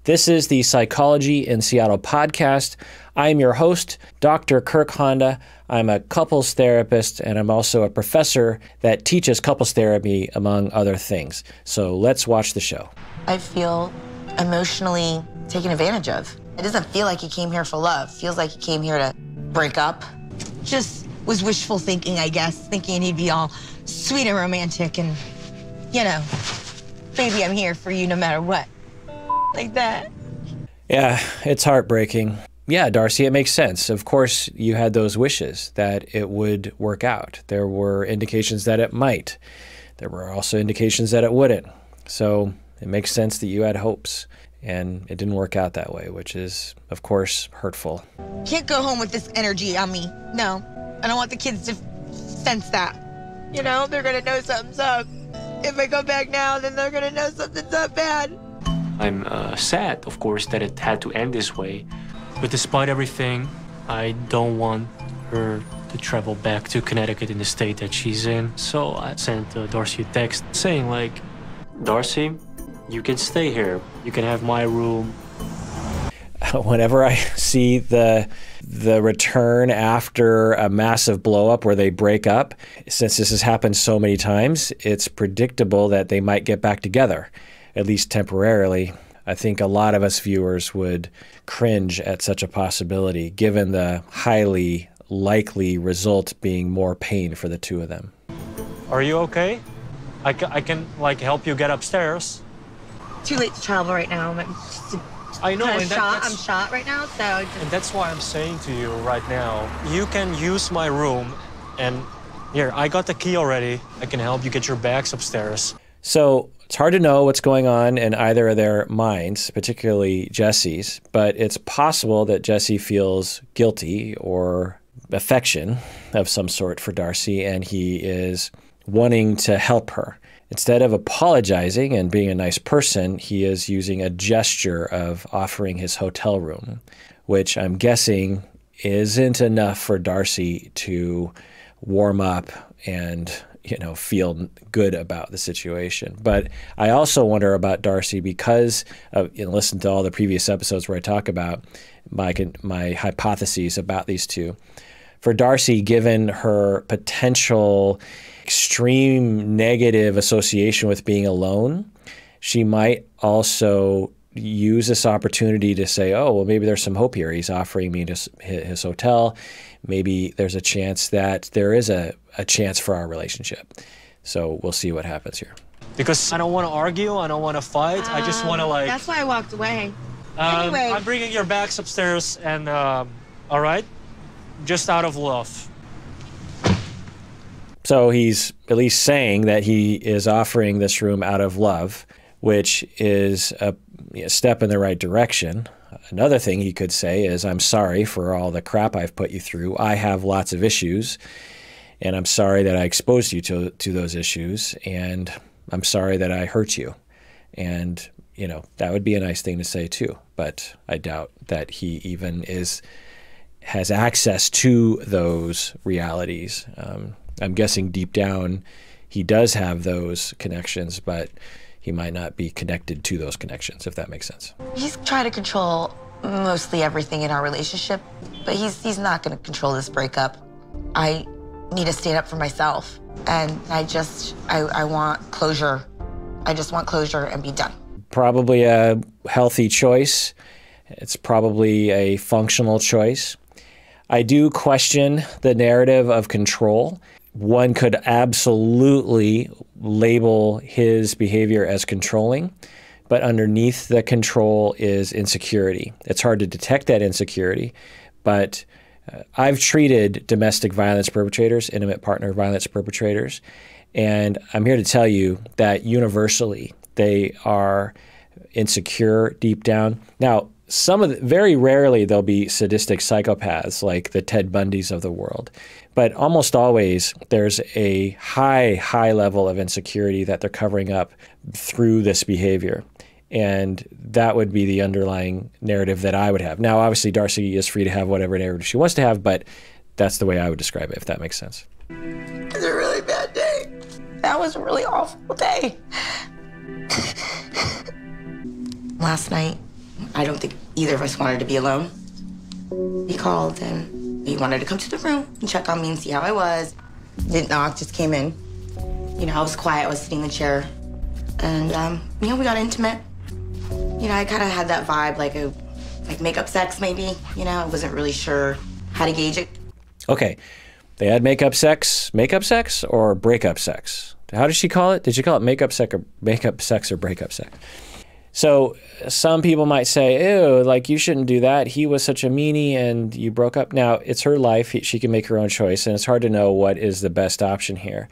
This is the Psychology in Seattle podcast. I'm your host, Dr. Kirk Honda. I'm a couples therapist, and I'm also a professor that teaches couples therapy, among other things. So let's watch the show. I feel emotionally taken advantage of. It doesn't feel like he came here for love. It feels like he came here to break up. Just was wishful thinking, I guess, thinking he'd be all sweet and romantic and, you know, baby, I'm here for you no matter what. Like that. Yeah, it's heartbreaking. Yeah, Darcey, it makes sense. Of course, you had those wishes that it would work out. There were indications that it might. There were also indications that it wouldn't. So it makes sense that you had hopes, and it didn't work out that way, which is, of course, hurtful. Can't go home with this energy on me. No, I don't want the kids to sense that. You know, they're gonna know something's up. If I go back now, then they're gonna know something's up bad. I'm sad, of course, that it had to end this way. But despite everything, I don't want her to travel back to Connecticut in the state that she's in. So I sent Darcey a text saying, like, Darcey, you can stay here. You can have my room. Whenever I see the return after a massive blow-up where they break up, since this has happened so many times, it's predictable that they might get back together, at least temporarily. I think a lot of us viewers would cringe at such a possibility, given the highly likely result being more pain for the two of them. Are you okay? I can like, help you get upstairs. Too late to travel right now. I know, I'm shot right now, so and that's why I'm saying to you right now, you can use my room, and here, I got the key already. I can help you get your bags upstairs. So it's hard to know what's going on in either of their minds, particularly Jesse's, but it's possible that Jesse feels guilty or affection of some sort for Darcey, and he is wanting to help her. Instead of apologizing and being a nice person, he is using a gesture of offering his hotel room, which I'm guessing isn't enough for Darcey to warm up and, you know, feel good about the situation. But I also wonder about Darcey because of, you know, listen to all the previous episodes where I talk about my hypotheses about these two. For Darcey, given her potential extreme negative association with being alone, she might also use this opportunity to say, oh, well, maybe there's some hope here. He's offering me his hotel. Maybe there's a chance that there is a chance for our relationship. So we'll see what happens here. Because I don't want to argue. I don't want to fight. I just want to, like... That's why I walked away. Anyway. I'm bringing your bags upstairs and, all right? Just out of love. So he's at least saying that he is offering this room out of love, which is a step in the right direction. Another thing he could say is, I'm sorry for all the crap I've put you through. I have lots of issues, and I'm sorry that I exposed you to those issues, and I'm sorry that I hurt you. And, you know, that would be a nice thing to say too, but I doubt that he even has access to those realities. I'm guessing deep down he does have those connections, but he might not be connected to those connections, if that makes sense. He's trying to control mostly everything in our relationship, but he's not going to control this breakup. I need to stand up for myself, and I want closure. I just want closure and be done. Probably a healthy choice. It's probably a functional choice. I do question the narrative of control. One could absolutely label his behavior as controlling, but underneath the control is insecurity. It's hard to detect that insecurity, but I've treated domestic violence perpetrators, intimate partner violence perpetrators, and I'm here to tell you that universally they are insecure deep down. Now, very rarely there'll be sadistic psychopaths like the Ted Bundys of the world, but almost always there's a high level of insecurity that they're covering up through this behavior. And that would be the underlying narrative that I would have. Now, obviously, Darcey is free to have whatever narrative she wants to have, but that's the way I would describe it, if that makes sense. It was a really bad day. That was a really awful day. Last night, I don't think either of us wanted to be alone. He called and he wanted to come to the room and check on me and see how I was. Didn't knock, just came in. You know, I was quiet, I was sitting in the chair. And, you know, we got intimate. You know, I kind of had that vibe, like makeup sex maybe. You know, I wasn't really sure how to gauge it. Okay, they had makeup sex or breakup sex? How did she call it? Did she call it makeup sex or breakup sex? So some people might say, ew, like you shouldn't do that. He was such a meanie and you broke up. Now, it's her life. She can make her own choice, and it's hard to know what is the best option here.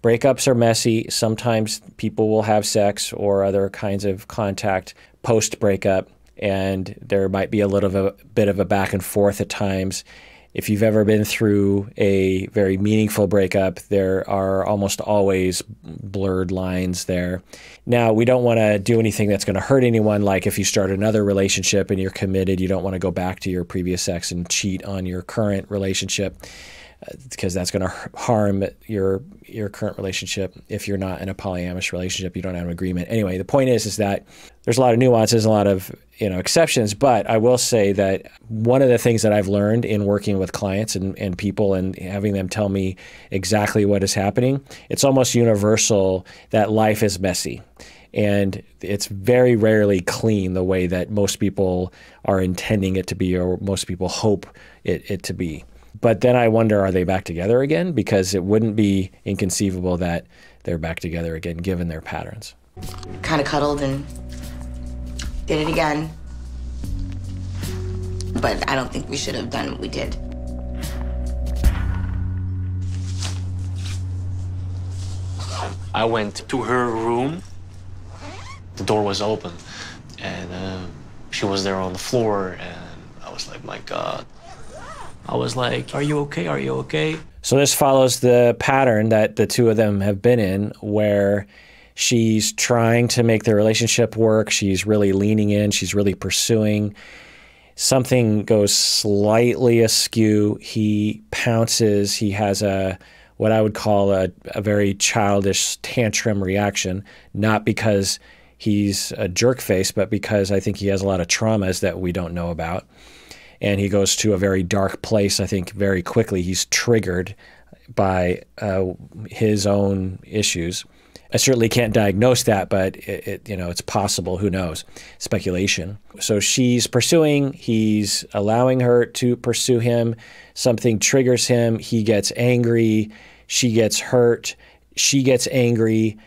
Breakups are messy. Sometimes people will have sex or other kinds of contact post-breakup, and there might be a little bit of a back and forth at times. If you've ever been through a very meaningful breakup, there are almost always blurred lines there. Now, we don't want to do anything that's going to hurt anyone, like if you start another relationship and you're committed, you don't want to go back to your previous ex and cheat on your current relationship, because that's going to harm your current relationship. If you're not in a polyamorous relationship, you don't have an agreement. Anyway, the point is that there's a lot of nuances, a lot of exceptions, but I will say that one of the things that I've learned in working with clients and people and having them tell me exactly what is happening, it's almost universal that life is messy. And it's very rarely clean the way that most people are intending it to be, or most people hope it to be. But then I wonder, are they back together again? Because it wouldn't be inconceivable that they're back together again, given their patterns. Kind of cuddled and did it again. But I don't think we should have done what we did. I went to her room. The door was open, and she was there on the floor, and I was like, my God. I was like, are you okay? Are you okay? So this follows the pattern that the two of them have been in, where she's trying to make their relationship work. She's really leaning in. She's really pursuing. Something goes slightly askew. He pounces. He has what I would call a very childish tantrum reaction, not because he's a jerk face, but because I think he has a lot of traumas that we don't know about. And he goes to a very dark place, I think, very quickly. He's triggered by his own issues. I certainly can't diagnose that, but it's possible. Who knows? Speculation. So she's pursuing. He's allowing her to pursue him. Something triggers him. He gets angry. She gets hurt. She gets angry.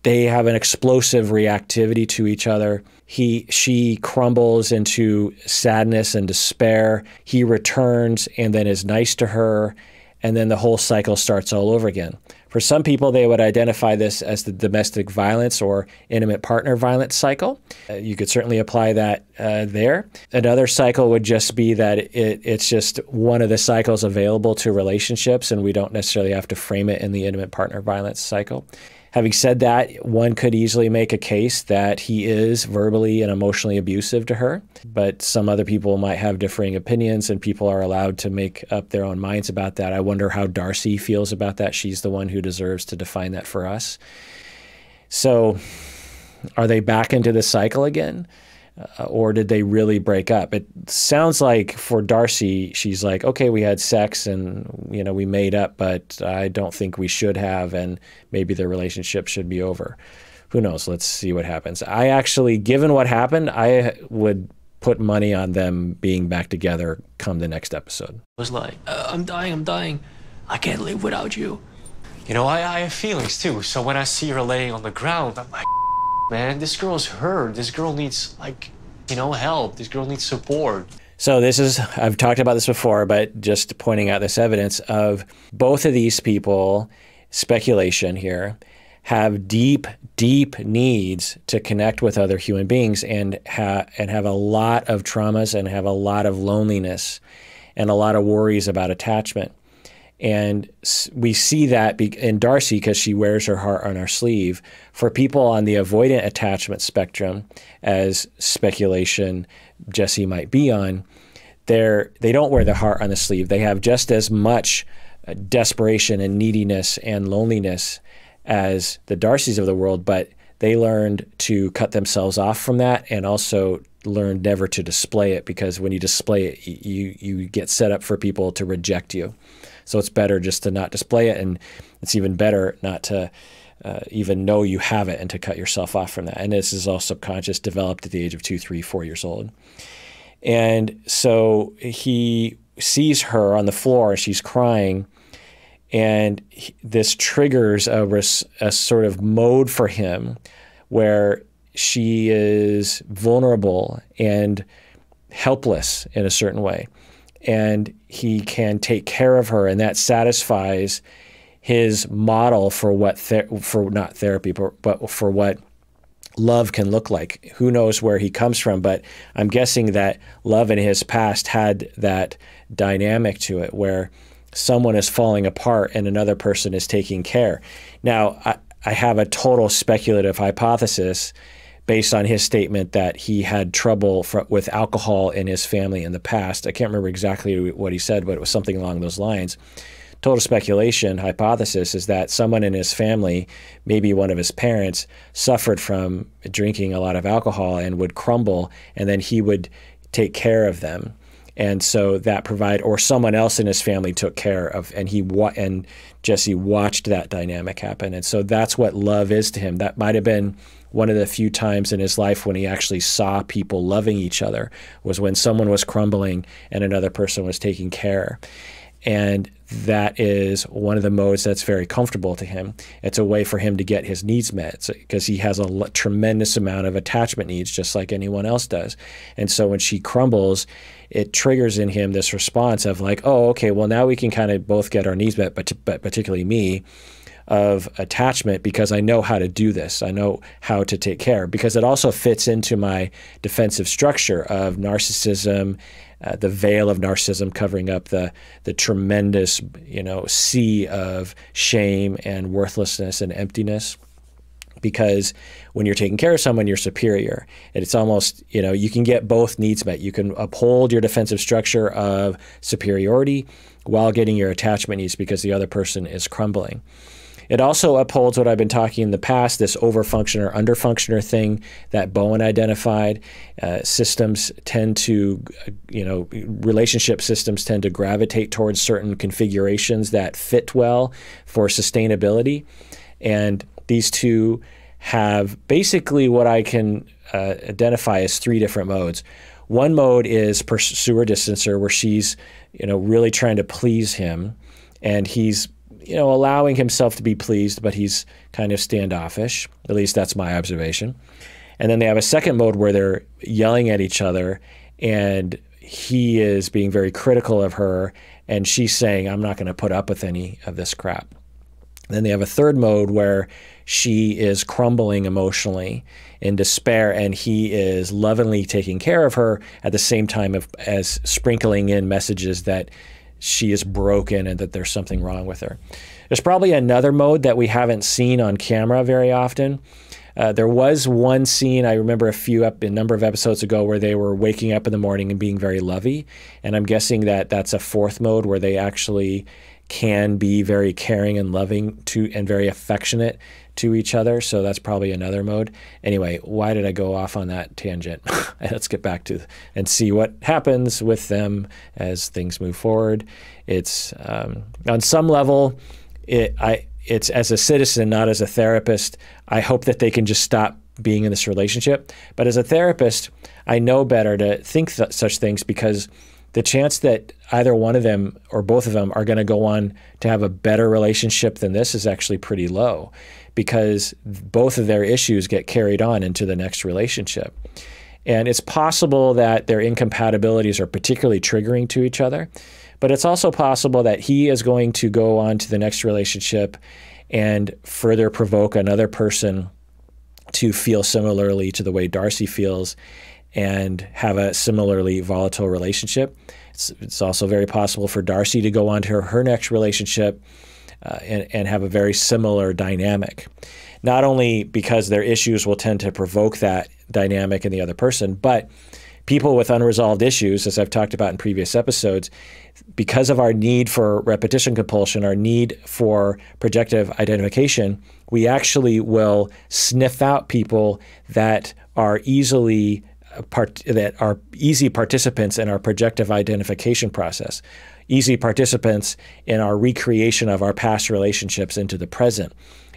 They have an explosive reactivity to each other. She crumbles into sadness and despair. He returns and then is nice to her, and then the whole cycle starts all over again. For some people, they would identify this as the domestic violence or intimate partner violence cycle. You could certainly apply that there. Another cycle would just be that it's just one of the cycles available to relationships, and we don't necessarily have to frame it in the intimate partner violence cycle. Having said that, one could easily make a case that he is verbally and emotionally abusive to her, but some other people might have differing opinions, and people are allowed to make up their own minds about that. I wonder how Darcey feels about that. She's the one who deserves to define that for us. So are they back into the cycle again? Or did they really break up? It sounds like for Darcey, she's like, okay, we had sex and we made up, but I don't think we should have, and maybe the relationship should be over. Who knows? Let's see what happens. I actually, given what happened, I would put money on them being back together come the next episode. I was like, I'm dying. I can't live without you. I have feelings too. So when I see her laying on the ground, I'm like, man, this girl's hurt. This girl needs, help. This girl needs support. So I've talked about this before, but just pointing out this evidence of both of these people, speculation here, have deep, deep needs to connect with other human beings and have a lot of traumas and have a lot of loneliness and a lot of worries about attachment. And we see that in Darcey because she wears her heart on her sleeve. For people on the avoidant attachment spectrum, as speculation Jesse might be on, they don't wear the heart on the sleeve. They have just as much desperation and neediness and loneliness as the Darceys of the world, but they learned to cut themselves off from that, and also learned never to display it, because when you display it, you get set up for people to reject you. So it's better just to not display it, and it's even better not to even know you have it and to cut yourself off from that. And this is all subconscious, developed at the age of 2, 3, 4 years old. And so he sees her on the floor, she's crying, and this triggers a sort of mode for him where she is vulnerable and helpless in a certain way. And he can take care of her, and that satisfies his model for what, not therapy, but for what love can look like. Who knows where he comes from, but I'm guessing that love in his past had that dynamic to it where someone is falling apart and another person is taking care. Now, I have a total speculative hypothesis based on his statement that he had trouble with alcohol in his family in the past. I can't remember exactly what he said, but it was something along those lines. Total speculation, hypothesis, is that someone in his family, maybe one of his parents, suffered from drinking a lot of alcohol and would crumble, and then he would take care of them. And so that or someone else in his family took care of, and Jesse watched that dynamic happen. And so that's what love is to him. That might have been one of the few times in his life when he actually saw people loving each other, was when someone was crumbling and another person was taking care. And that is one of the modes that's very comfortable to him. It's a way for him to get his needs met, because he has a tremendous amount of attachment needs, just like anyone else does. And so when she crumbles, it triggers in him this response of like, oh, okay, well, now we can kind of both get our needs met, but particularly me, of attachment, because I know how to do this. I know how to take care, because it also fits into my defensive structure of narcissism, the veil of narcissism covering up the tremendous, sea of shame and worthlessness and emptiness. Because when you're taking care of someone, you're superior. And it's almost, you can get both needs met. You can uphold your defensive structure of superiority while getting your attachment needs, because the other person is crumbling. It also upholds what I've been talking in the past, this overfunctioner, underfunctioner thing that Bowen identified. Systems tend to, relationship systems tend to gravitate towards certain configurations that fit well for sustainability. And these two have basically what I can identify as 3 different modes. One mode is pursuer distancer, where she's, really trying to please him, and he's allowing himself to be pleased, but he's kind of standoffish. At least that's my observation. And then they have a second mode where they're yelling at each other, and he is being very critical of her, and she's saying, I'm not going to put up with any of this crap. Then they have a third mode where she is crumbling emotionally in despair, and he is lovingly taking care of her at the same time as sprinkling in messages that she is broken and that there's something wrong with her. There's probably another mode that we haven't seen on camera very often. There was one scene, I remember a number of episodes ago, where they were waking up in the morning and being very lovey. And I'm guessing that that's a fourth mode where they actually can be very caring and loving and very affectionate to each other. So that's probably another mode. Anyway, why did I go off on that tangent? Let's get back to and see what happens with them as things move forward. It's on some level, it's as a citizen, not as a therapist, I hope that they can just stop being in this relationship. But as a therapist, I know better to think such things, because the chance that either one of them or both of them are going to go on to have a better relationship than this is actually pretty low, because both of their issues get carried on into the next relationship. And it's possible that their incompatibilities are particularly triggering to each other, but it's also possible that he is going to go on to the next relationship and further provoke another person to feel similarly to the way Darcey feels and have a similarly volatile relationship. It's also very possible for Darcey to go on to her next relationship and have a very similar dynamic. Not only because their issues will tend to provoke that dynamic in the other person, but people with unresolved issues, as I've talked about in previous episodes, because of our need for repetition compulsion, our need for projective identification, we actually will sniff out people that are easy participants in our projective identification process, easy participants in our recreation of our past relationships into the present.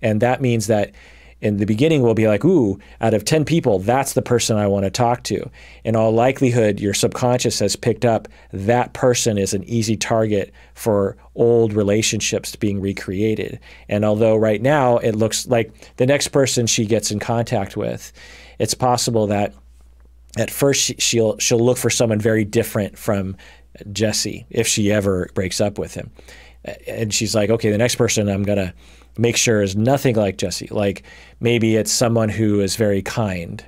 And that means that in the beginning, we'll be like, ooh, out of 10 people, that's the person I want to talk to. In all likelihood, your subconscious has picked up that person is an easy target for old relationships being recreated. And although right now it looks like the next person she gets in contact with, it's possible that at first she'll look for someone very different from Jesse if she ever breaks up with him. And she's like, okay, the next person I'm going to make sure is nothing like Jesse. Like maybe it's someone who is very kind,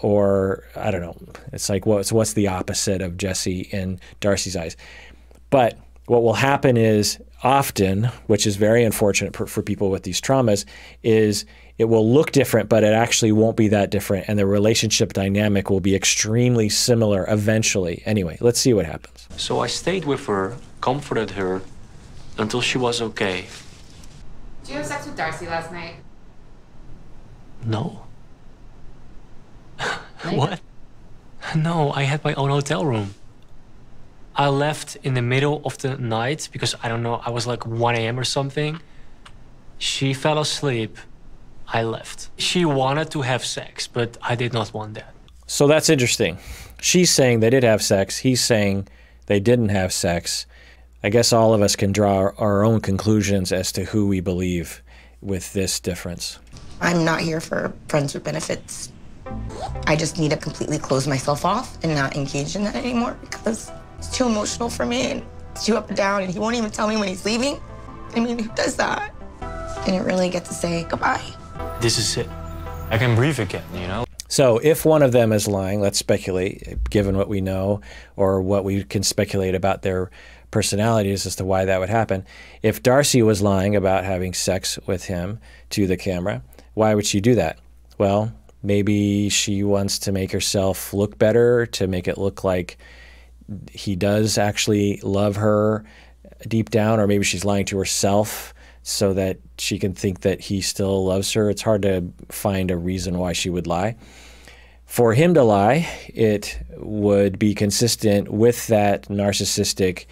or I don't know. It's like what's the opposite of Jesse in Darcey's eyes? But what will happen is often, which is very unfortunate for people with these traumas, is it will look different, but it actually won't be that different, and the relationship dynamic will be extremely similar eventually. Anyway, let's see what happens. So I stayed with her, comforted her until she was okay. Did you have sex with Darcey last night? No. What? No, I had my own hotel room. I left in the middle of the night because, I don't know, I was like 1 a.m. or something. She fell asleep. I left. She wanted to have sex, but I did not want that. So that's interesting. She's saying they did have sex. He's saying they didn't have sex. I guess all of us can draw our own conclusions as to who we believe with this difference. I'm not here for friends with benefits. I just need to completely close myself off and not engage in that anymore because it's too emotional for me and it's too up and down, and he won't even tell me when he's leaving. I mean, who does that? Didn't really get to say goodbye. This is it. I can breathe again, you know? So if one of them is lying, let's speculate, given what we know or what we can speculate about their personalities as to why that would happen. If Darcey was lying about having sex with him to the camera, why would she do that? Well, maybe she wants to make herself look better, to make it look like he does actually love her deep down, or maybe she's lying to herself so that she can think that he still loves her. It's hard to find a reason why she would lie. For him to lie, it would be consistent with that narcissistic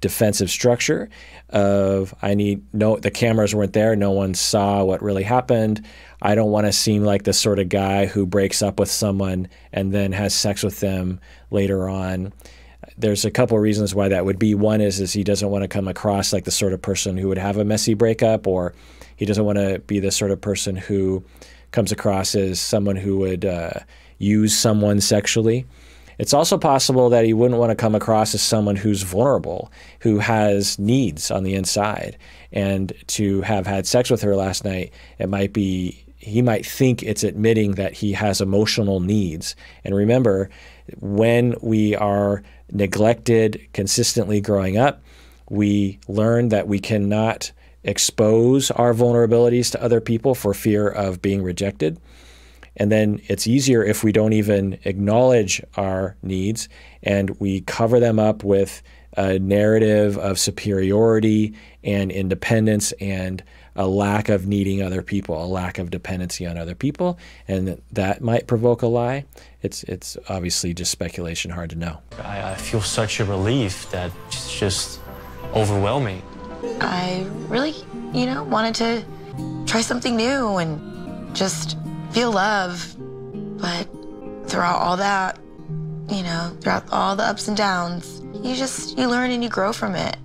defensive structure of the cameras weren't there, no one saw what really happened. I don't want to seem like the sort of guy who breaks up with someone and then has sex with them later on. There's a couple of reasons why that would be. One is he doesn't want to come across like the sort of person who would have a messy breakup, or he doesn't want to be the sort of person who comes across as someone who would use someone sexually. It's also possible that he wouldn't want to come across as someone who's vulnerable, who has needs on the inside. And to have had sex with her last night, he might think it's admitting that he has emotional needs. And remember, when we are neglected consistently growing up, we learn that we cannot expose our vulnerabilities to other people for fear of being rejected. And then it's easier if we don't even acknowledge our needs and we cover them up with a narrative of superiority and independence and a lack of needing other people, a lack of dependency on other people, and that might provoke a lie. It's obviously just speculation, hard to know. I feel such a relief that it's just overwhelming. I really, wanted to try something new and just feel love. But throughout all that, throughout all the ups and downs, you learn and you grow from it.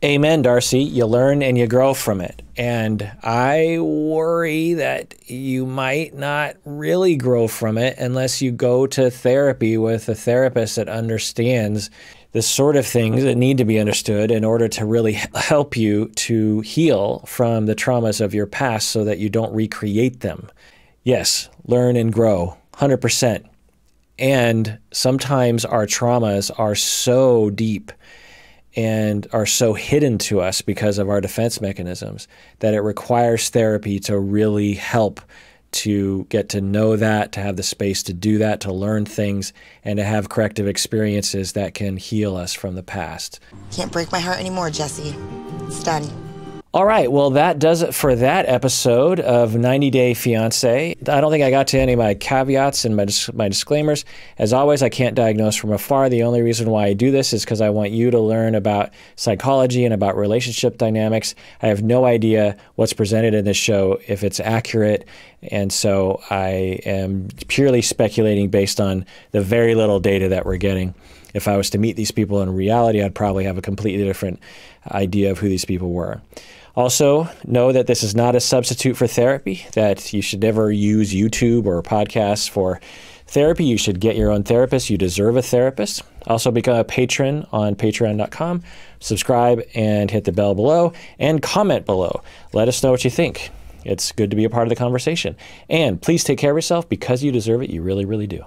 Amen, Darcey. You learn and you grow from it. And I worry that you might not really grow from it unless you go to therapy with a therapist that understands the sort of things that need to be understood in order to really help you to heal from the traumas of your past so that you don't recreate them. Yes, learn and grow, 100%. And sometimes our traumas are so deep and are so hidden to us because of our defense mechanisms that it requires therapy to really help to get to know that, to have the space to do that, to learn things, and to have corrective experiences that can heal us from the past. Can't break my heart anymore, Jesse. It's done. All right, well, that does it for that episode of 90 Day Fiancé. I don't think I got to any of my caveats and my disclaimers. As always, I can't diagnose from afar. The only reason why I do this is because I want you to learn about psychology and about relationship dynamics. I have no idea what's presented in this show, if it's accurate, and so I am purely speculating based on the very little data that we're getting. If I was to meet these people in reality, I'd probably have a completely different idea of who these people were. Also, know that this is not a substitute for therapy, that you should never use YouTube or podcasts for therapy. You should get your own therapist. You deserve a therapist. Also, become a patron on patreon.com. Subscribe and hit the bell below and comment below. Let us know what you think. It's good to be a part of the conversation. And please take care of yourself because you deserve it. You really, really do.